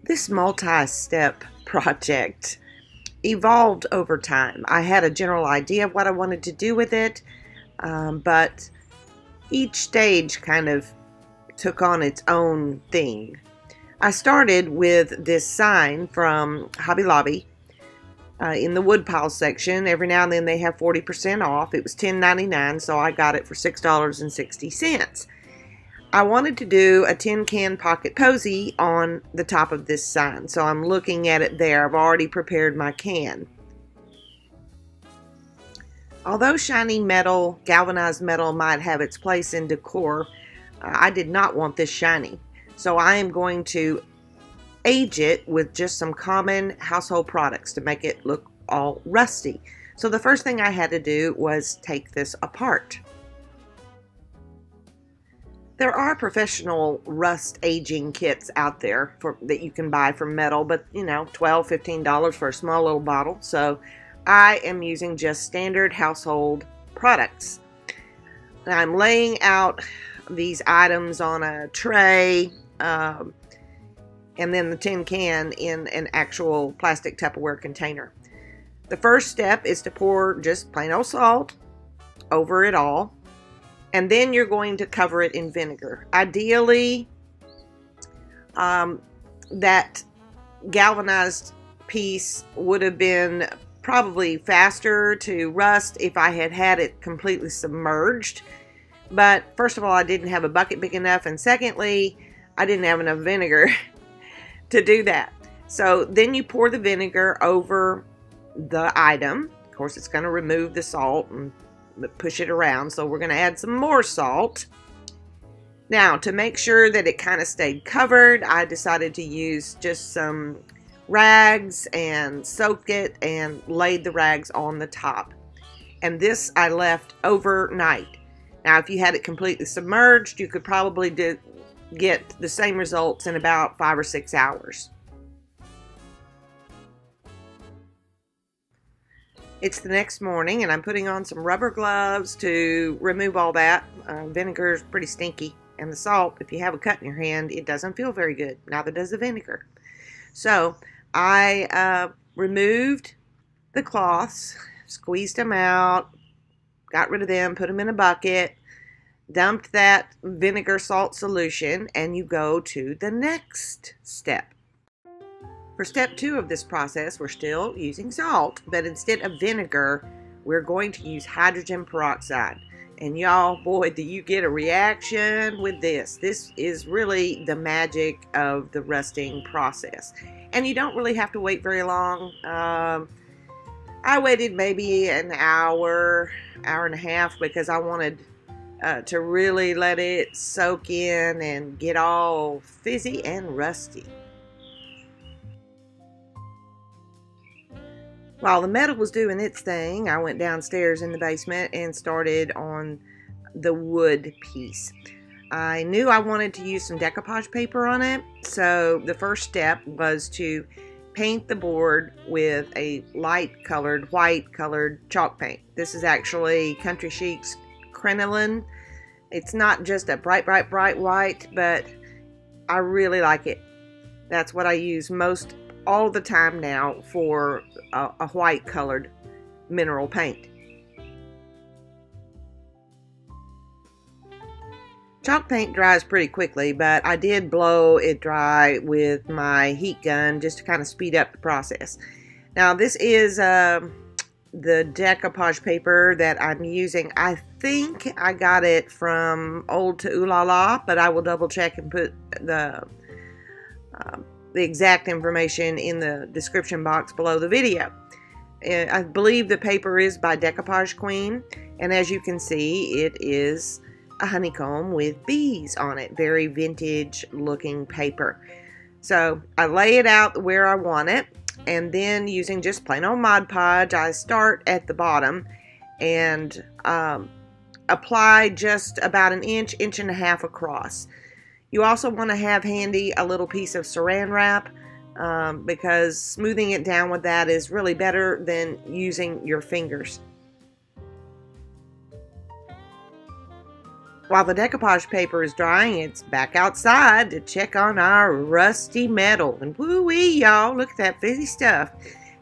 This multi-step project evolved over time. I had a general idea of what I wanted to do with it, but each stage kind of took on its own thing. I started with this sign from Hobby Lobby in the woodpile section. Every now and then they have 40% off. It was $10.99, so I got it for $6.60. I wanted to do a tin can pocket posy on the top of this sign, so I'm looking at it there. I've already prepared my can. Although shiny metal, galvanized metal might have its place in decor, I did not want this shiny. So I am going to age it with just some common household products to make it look all rusty. So the first thing I had to do was take this apart. There are professional rust aging kits out there that you can buy for metal, but you know, $12, $15 for a small little bottle. So I am using just standard household products. Now I'm laying out these items on a tray and then the tin can in an actual plastic Tupperware container. The first step is to pour just plain old salt over it all. And then you're going to cover it in vinegar. Ideally, that galvanized piece would have been probably faster to rust if I had had it completely submerged. But first of all, I didn't have a bucket big enough, and secondly, I didn't have enough vinegar to do that. So then you pour the vinegar over the item. Of course, it's going to remove the salt and push it around, so we're going to add some more salt. Now, to make sure that it kind of stayed covered, I decided to use just some rags and soaked it and laid the rags on the top. And this I left overnight. Now, if you had it completely submerged, you could probably get the same results in about 5 or 6 hours. It's the next morning and I'm putting on some rubber gloves to remove all that. Vinegar is pretty stinky, and the salt, if you have a cut in your hand, it doesn't feel very good. Neither does the vinegar. So I removed the cloths, squeezed them out, got rid of them, put them in a bucket, dumped that vinegar salt solution, and you go to the next step. For step 2 of this process, we're still using salt, but instead of vinegar, we're going to use hydrogen peroxide. And y'all, boy, do you get a reaction with this. This is really the magic of the rusting process. And you don't really have to wait very long. I waited maybe an hour, hour and a half, because I wanted to really let it soak in and get all fizzy and rusty. While the metal was doing its thing, I went downstairs in the basement and started on the wood piece. I knew I wanted to use some decoupage paper on it, so the first step was to paint the board with a light colored, white colored chalk paint. This is actually Country Chic's Crinoline. It's not just a bright white, but I really like it. That's what I use all the time now for a white colored mineral paint. Chalk paint dries pretty quickly, but I did blow it dry with my heat gun just to kind of speed up the process. Now this is the decoupage paper that I'm using. I think I got it from Old to Ooh La La, but I will double check and put the exact information in the description box below the video. I believe the paper is by Decoupage Queen, and as you can see, it is a honeycomb with bees on it. Very vintage looking paper. So I lay it out where I want it, and then using just plain old Mod Podge, I start at the bottom and apply just about an inch, inch and a half across. You also want to have handy a little piece of saran wrap because smoothing it down with that is really better than using your fingers. While the decoupage paper is drying, it's back outside to check on our rusty metal. And woo-wee, y'all, look at that fizzy stuff.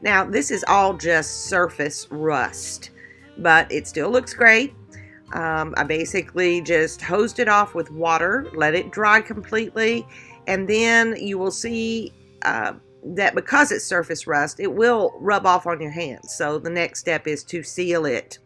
Now, this is all just surface rust, but it still looks great. I basically just hosed it off with water, let it dry completely, and then you will see that because it's surface rust, it will rub off on your hands. So the next step is to seal it.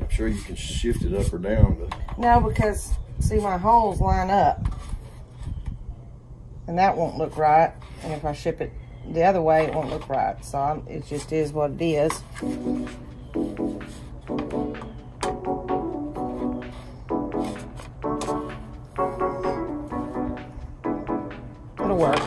Sure you can shift it up or down, but no, because see, my holes line up and that won't look right, and if I ship it the other way it won't look right, so it just is what it is. It'll work.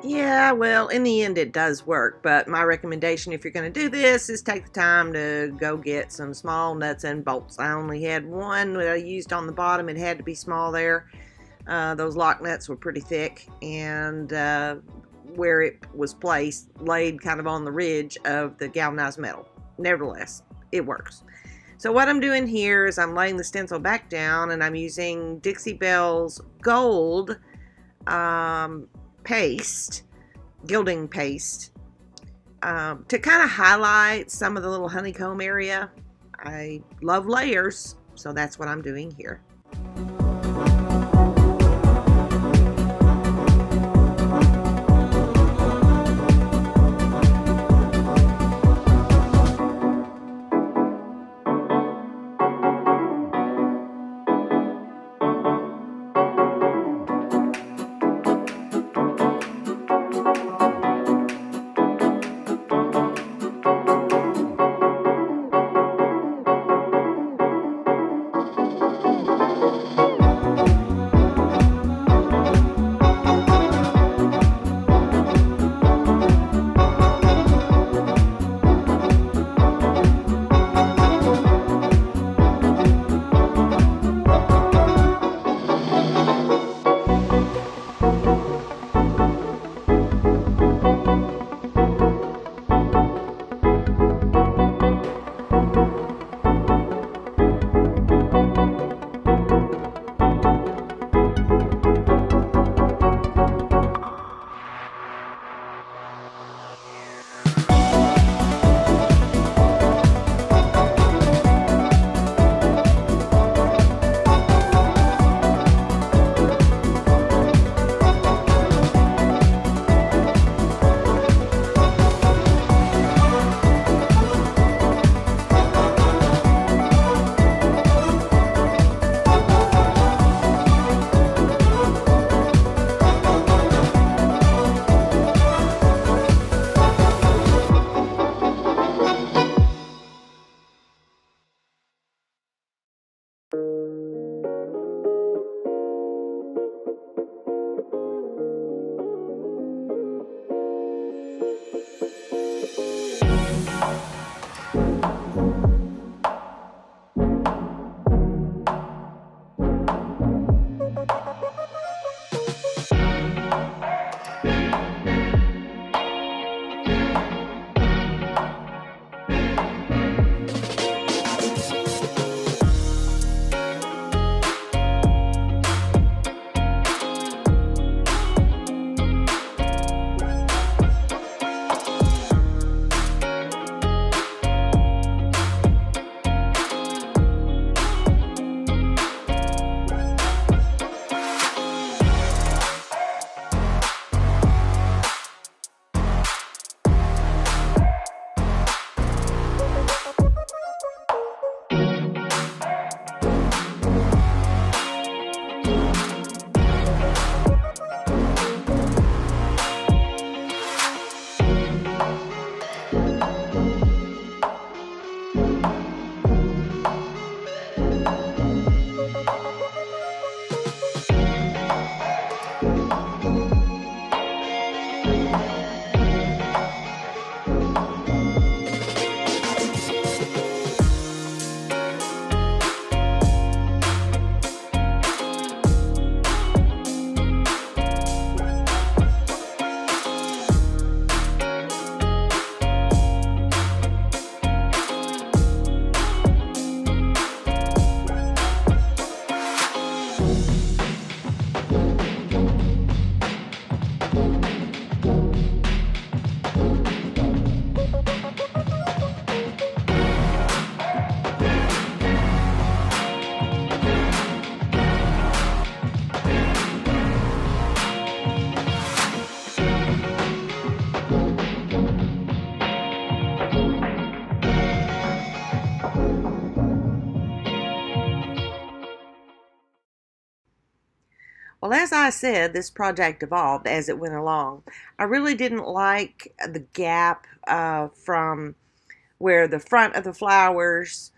Yeah, well, in the end it does work, but my recommendation if you're going to do this is take the time to go get some small nuts and bolts. I only had one that I used on the bottom. It had to be small there. Those lock nuts were pretty thick, and where it was placed laid kind of on the ridge of the galvanized metal. Nevertheless, it works. So what I'm doing here is I'm laying the stencil back down, and I'm using Dixie Belle's gold paste, gilding paste, to kind of highlight some of the little honeycomb area. I love layers, so that's what I'm doing here. Well, as I said, this project evolved as it went along. I really didn't like the gap from where the front of the flowers,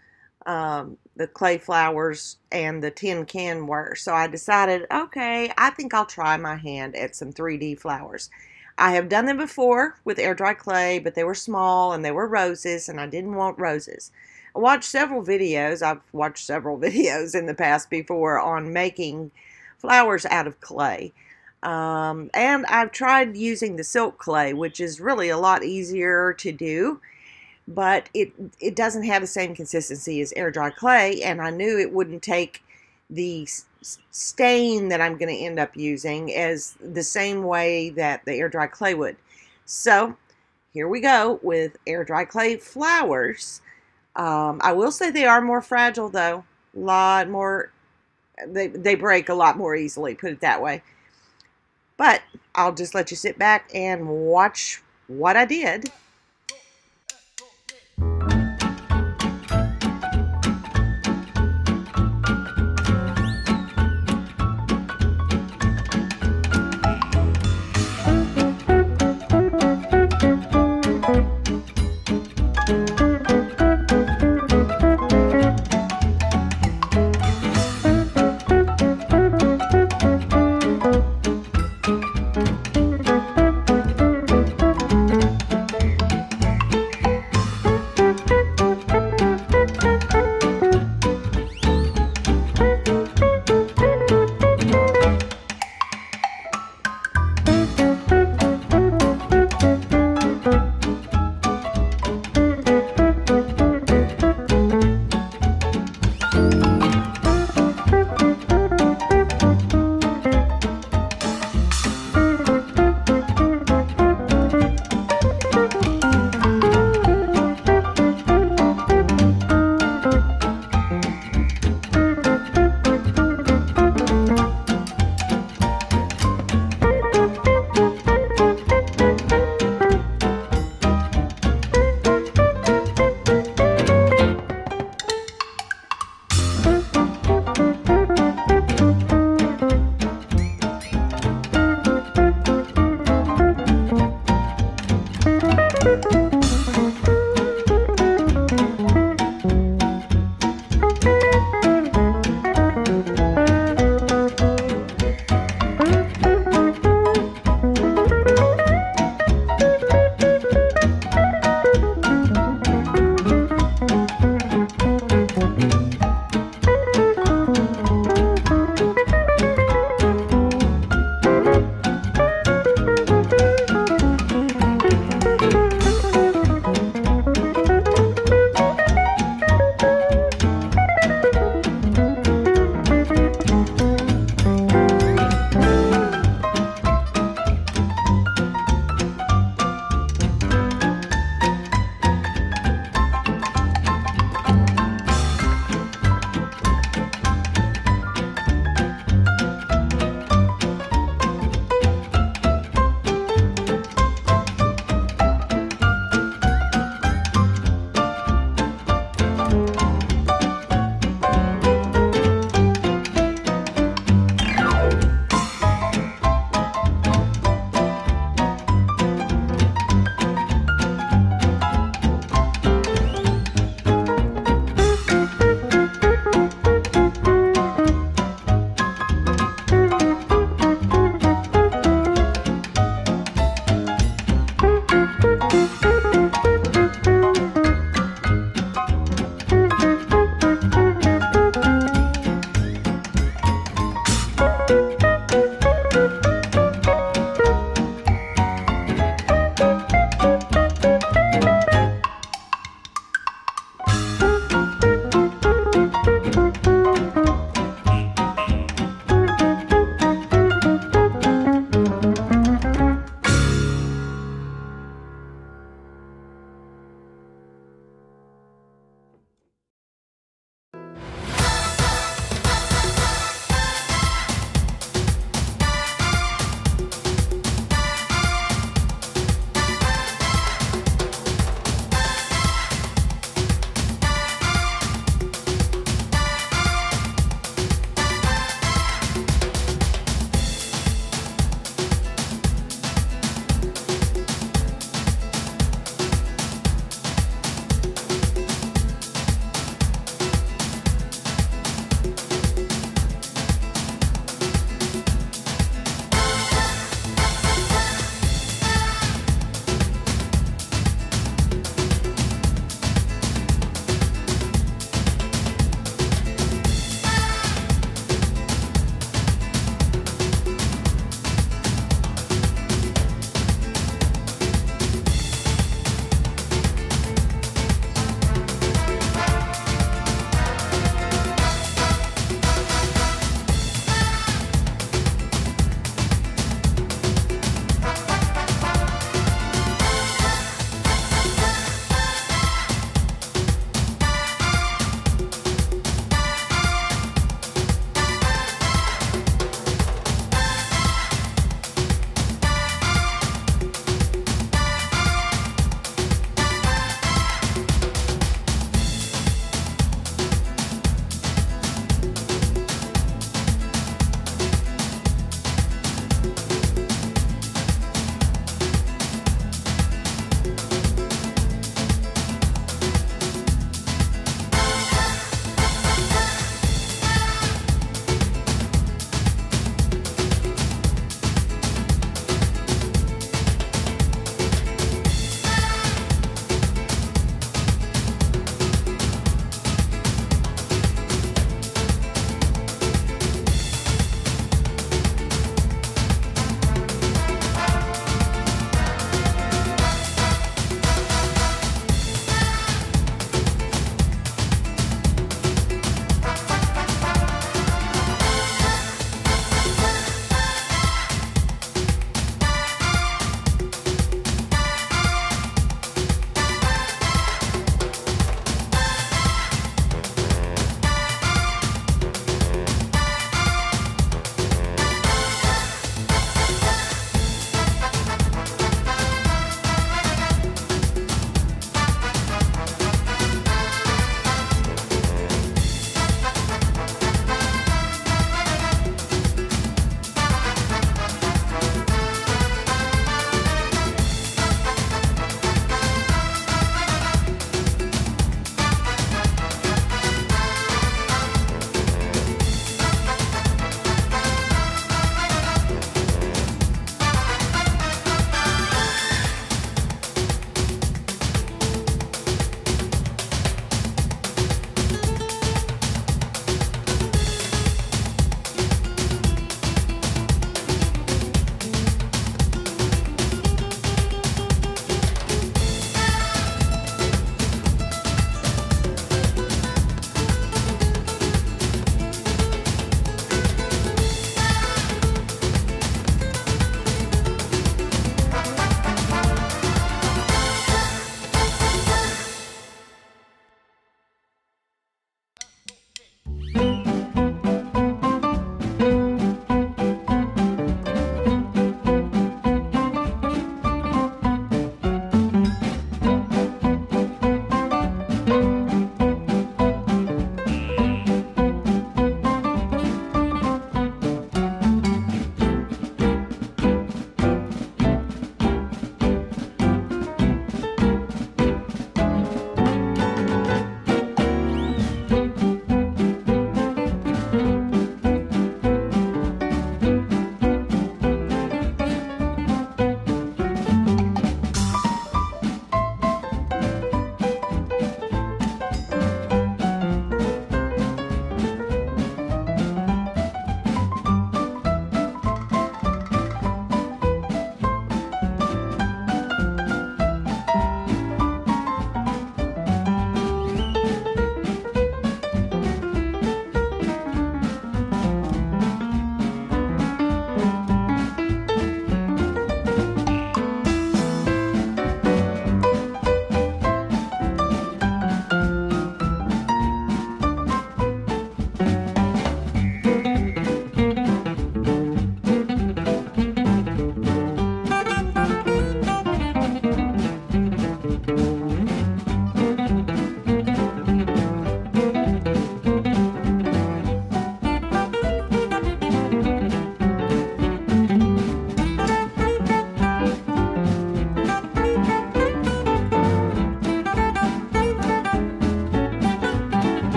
the clay flowers, and the tin can were. So I decided, okay, I think I'll try my hand at some 3D flowers. I have done them before with air dry clay, but they were small and they were roses, and I didn't want roses. I've watched several videos in the past before on making flowers out of clay. And I've tried using the silk clay, which is really a lot easier to do. but it doesn't have the same consistency as air dry clay, and I knew it wouldn't take the stain that I'm going to end up using as the same way that the air dry clay would. So here we go with air dry clay flowers. I will say they are more fragile though, a lot more, they break a lot more easily, put it that way. But I'll just let you sit back and watch what I did.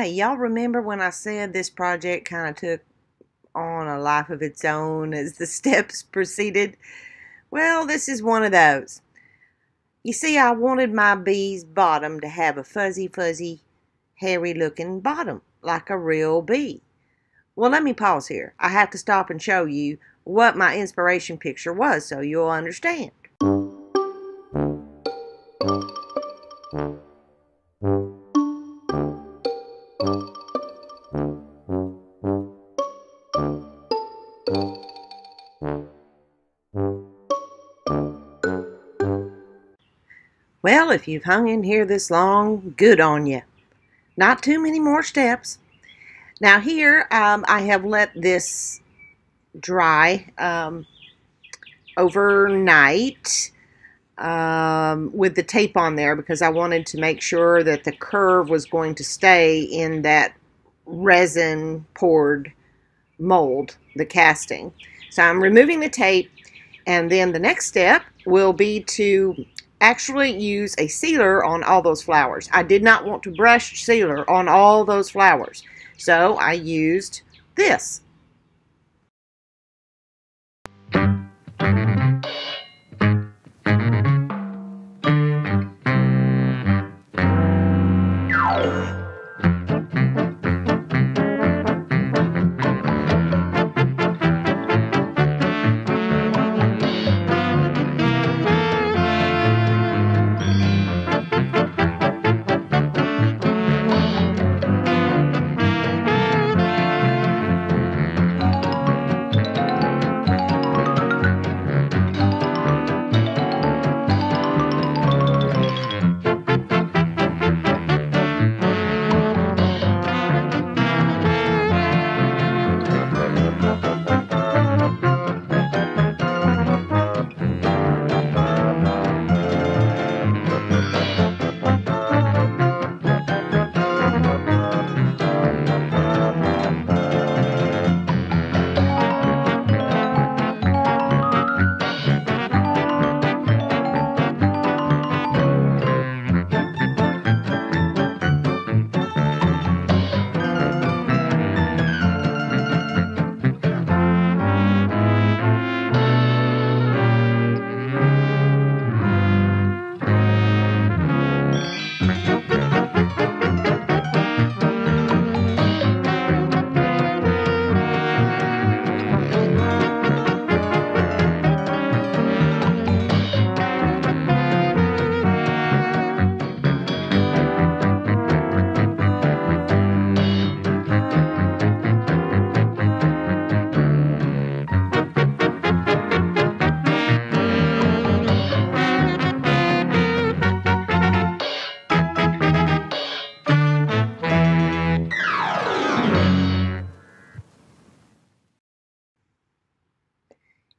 Hey, y'all remember when I said this project kind of took on a life of its own as the steps proceeded? Well, this is one of those. You see, I wanted my bee's bottom to have a fuzzy, hairy-looking bottom, like a real bee. Well, let me pause here. I have to stop and show you what my inspiration picture was so you'll understand. Well, if you've hung in here this long, good on you. Not too many more steps. Now here, I have let this dry overnight with the tape on there because I wanted to make sure that the curve was going to stay in that resin poured mold, the casting. So I'm removing the tape, and then the next step will be to actually use a sealer on all those flowers. I did not want to brush sealer on all those flowers, so I used this.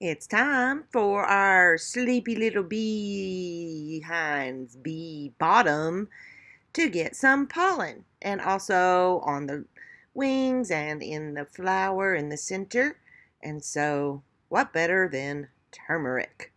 It's time for our sleepy little behind bee bottom to get some pollen, and also on the wings and in the flower in the center. And so what better than turmeric?